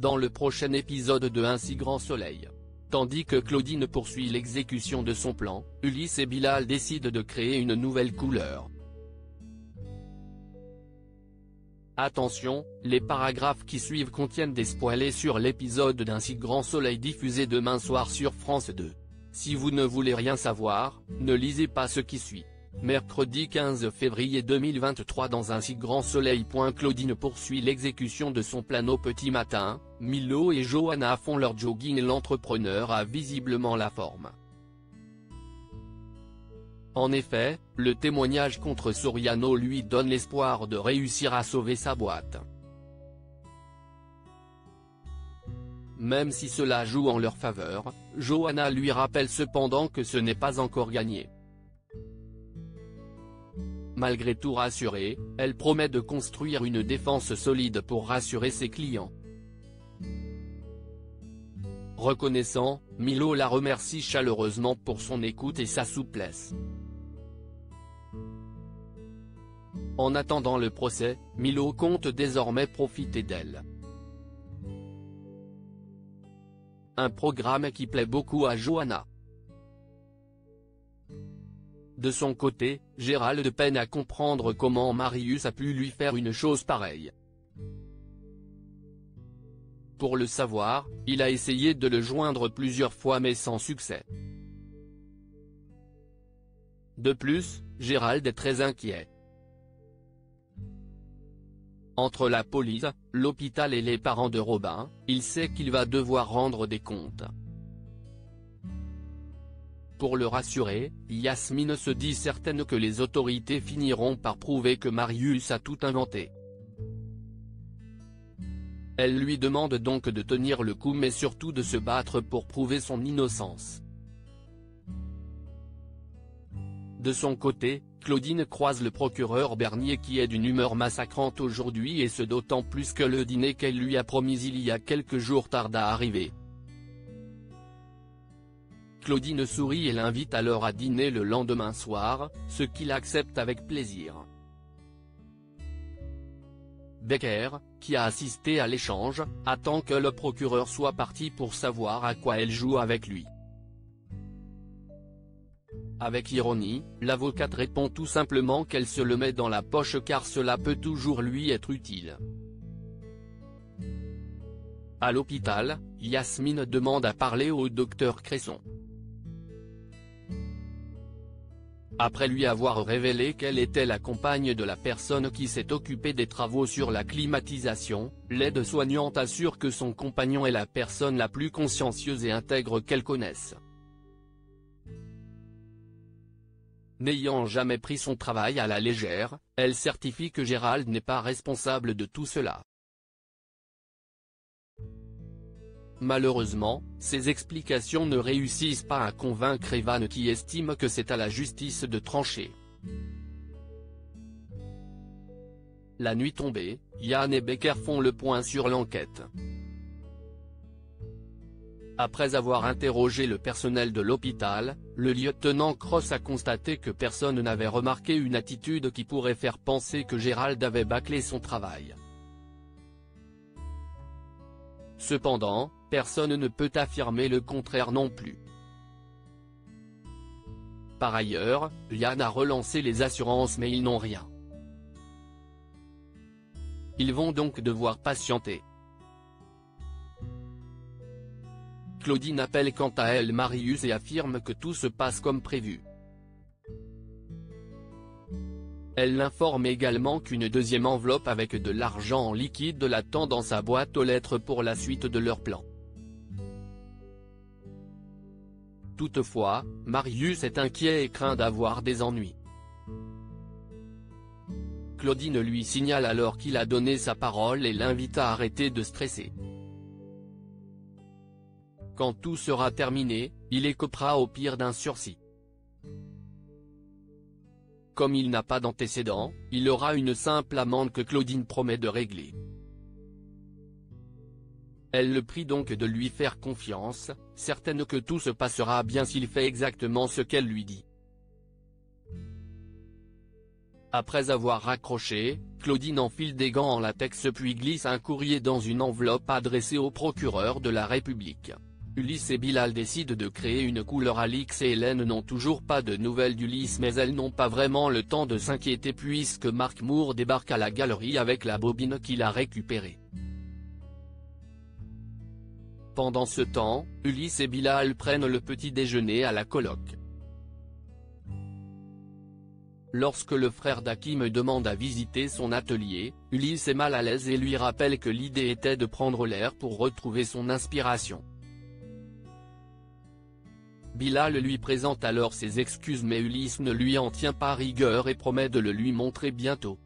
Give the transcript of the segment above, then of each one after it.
dans le prochain épisode de Un si grand soleil. Tandis que Claudine poursuit l'exécution de son plan, Ulysse et Bilal décident de créer une nouvelle couleur. Attention, les paragraphes qui suivent contiennent des spoilers sur l'épisode d'Un si grand soleil diffusé demain soir sur France 2. Si vous ne voulez rien savoir, ne lisez pas ce qui suit. Mercredi 15 février 2023 dans Un si grand soleil. Claudine poursuit l'exécution de son plan au petit matin, Milo et Johanna font leur jogging et l'entrepreneur a visiblement la forme. En effet, le témoignage contre Soriano lui donne l'espoir de réussir à sauver sa boîte. Même si cela joue en leur faveur, Johanna lui rappelle cependant que ce n'est pas encore gagné. Malgré tout rassurée, elle promet de construire une défense solide pour rassurer ses clients. Reconnaissant, Milo la remercie chaleureusement pour son écoute et sa souplesse. En attendant le procès, Milo compte désormais profiter d'elle. Un programme qui plaît beaucoup à Johanna. De son côté, Gérald peine à comprendre comment Marius a pu lui faire une chose pareille. Pour le savoir, il a essayé de le joindre plusieurs fois mais sans succès. De plus, Gérald est très inquiet. Entre la police, l'hôpital et les parents de Robin, il sait qu'il va devoir rendre des comptes. Pour le rassurer, Yasmine se dit certaine que les autorités finiront par prouver que Marius a tout inventé. Elle lui demande donc de tenir le coup mais surtout de se battre pour prouver son innocence. De son côté, Claudine croise le procureur Bernier qui est d'une humeur massacrante aujourd'hui et ce d'autant plus que le dîner qu'elle lui a promis il y a quelques jours tarde à arriver. Claudine sourit et l'invite alors à dîner le lendemain soir, ce qu'il accepte avec plaisir. Becker, qui a assisté à l'échange, attend que le procureur soit parti pour savoir à quoi elle joue avec lui. Avec ironie, l'avocate répond tout simplement qu'elle se le met dans la poche car cela peut toujours lui être utile. À l'hôpital, Yasmine demande à parler au docteur Cresson. Après lui avoir révélé qu'elle était la compagne de la personne qui s'est occupée des travaux sur la climatisation, l'aide-soignante assure que son compagnon est la personne la plus consciencieuse et intègre qu'elle connaisse. N'ayant jamais pris son travail à la légère, elle certifie que Gérald n'est pas responsable de tout cela. Malheureusement, ces explications ne réussissent pas à convaincre Evan qui estime que c'est à la justice de trancher. La nuit tombée, Yann et Becker font le point sur l'enquête. Après avoir interrogé le personnel de l'hôpital, le lieutenant Cross a constaté que personne n'avait remarqué une attitude qui pourrait faire penser que Gérald avait bâclé son travail. Cependant, personne ne peut affirmer le contraire non plus. Par ailleurs, Yann a relancé les assurances mais ils n'ont rien. Ils vont donc devoir patienter. Claudine appelle quant à elle Marius et affirme que tout se passe comme prévu. Elle l'informe également qu'une deuxième enveloppe avec de l'argent en liquide l'attend dans sa boîte aux lettres pour la suite de leur plan. Toutefois, Marius est inquiet et craint d'avoir des ennuis. Claudine lui signale alors qu'il a donné sa parole et l'invite à arrêter de stresser. Quand tout sera terminé, il écopera au pire d'un sursis. Comme il n'a pas d'antécédent, il aura une simple amende que Claudine promet de régler. Elle le prie donc de lui faire confiance, certaine que tout se passera bien s'il fait exactement ce qu'elle lui dit. Après avoir raccroché, Claudine enfile des gants en latex puis glisse un courrier dans une enveloppe adressée au procureur de la République. Ulysse et Bilal décident de créer une couleur. Alix et Hélène n'ont toujours pas de nouvelles d'Ulysse, mais elles n'ont pas vraiment le temps de s'inquiéter puisque Mark Moore débarque à la galerie avec la bobine qu'il a récupérée. Pendant ce temps, Ulysse et Bilal prennent le petit déjeuner à la coloc. Lorsque le frère d'Hakim demande à visiter son atelier, Ulysse est mal à l'aise et lui rappelle que l'idée était de prendre l'air pour retrouver son inspiration. Bilal lui présente alors ses excuses mais Ulysse ne lui en tient pas rigueur et promet de le lui montrer bientôt.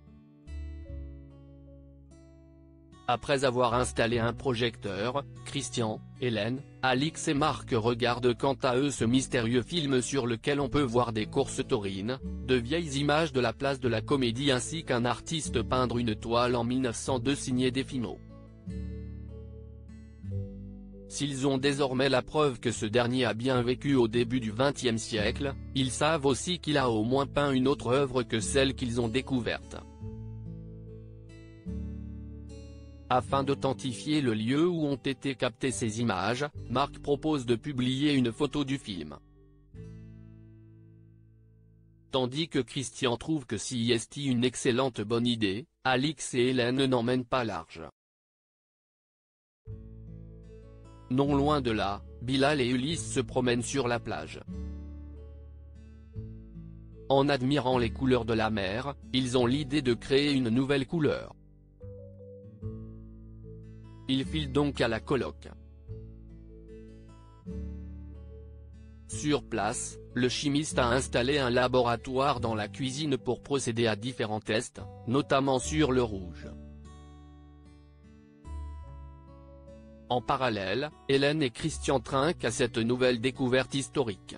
Après avoir installé un projecteur, Christian, Hélène, Alix et Marc regardent quant à eux ce mystérieux film sur lequel on peut voir des courses taurines, de vieilles images de la place de la Comédie ainsi qu'un artiste peindre une toile en 1902 signée Defimo. S'ils ont désormais la preuve que ce dernier a bien vécu au début du XXe siècle, ils savent aussi qu'il a au moins peint une autre œuvre que celle qu'ils ont découverte. Afin d'authentifier le lieu où ont été captées ces images, Marc propose de publier une photo du film. Tandis que Christian trouve que c'est une excellente bonne idée, Alix et Hélène n'emmènent pas large. Non loin de là, Bilal et Ulysse se promènent sur la plage. En admirant les couleurs de la mer, ils ont l'idée de créer une nouvelle couleur. Ils filent donc à la coloc. Sur place, le chimiste a installé un laboratoire dans la cuisine pour procéder à différents tests, notamment sur le rouge. En parallèle, Hélène et Christian trinquent à cette nouvelle découverte historique.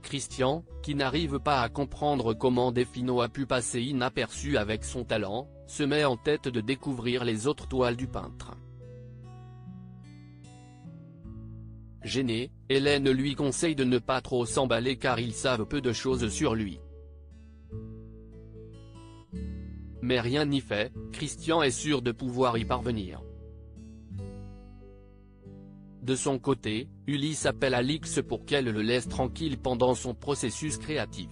Christian, qui n'arrive pas à comprendre comment Defimo a pu passer inaperçu avec son talent, se met en tête de découvrir les autres toiles du peintre. Gênée, Hélène lui conseille de ne pas trop s'emballer car ils savent peu de choses sur lui. Mais rien n'y fait, Christian est sûr de pouvoir y parvenir. De son côté, Ulysse appelle Alix pour qu'elle le laisse tranquille pendant son processus créatif.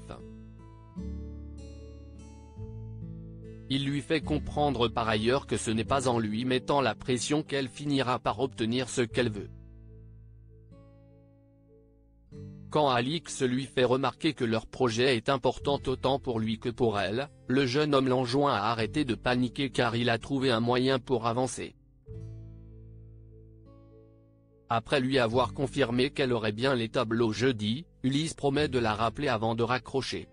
Il lui fait comprendre par ailleurs que ce n'est pas en lui mettant la pression qu'elle finira par obtenir ce qu'elle veut. Quand Alix lui fait remarquer que leur projet est important autant pour lui que pour elle, le jeune homme l'enjoint à arrêter de paniquer car il a trouvé un moyen pour avancer. Après lui avoir confirmé qu'elle aurait bien les tableaux jeudi, Ulysse promet de la rappeler avant de raccrocher.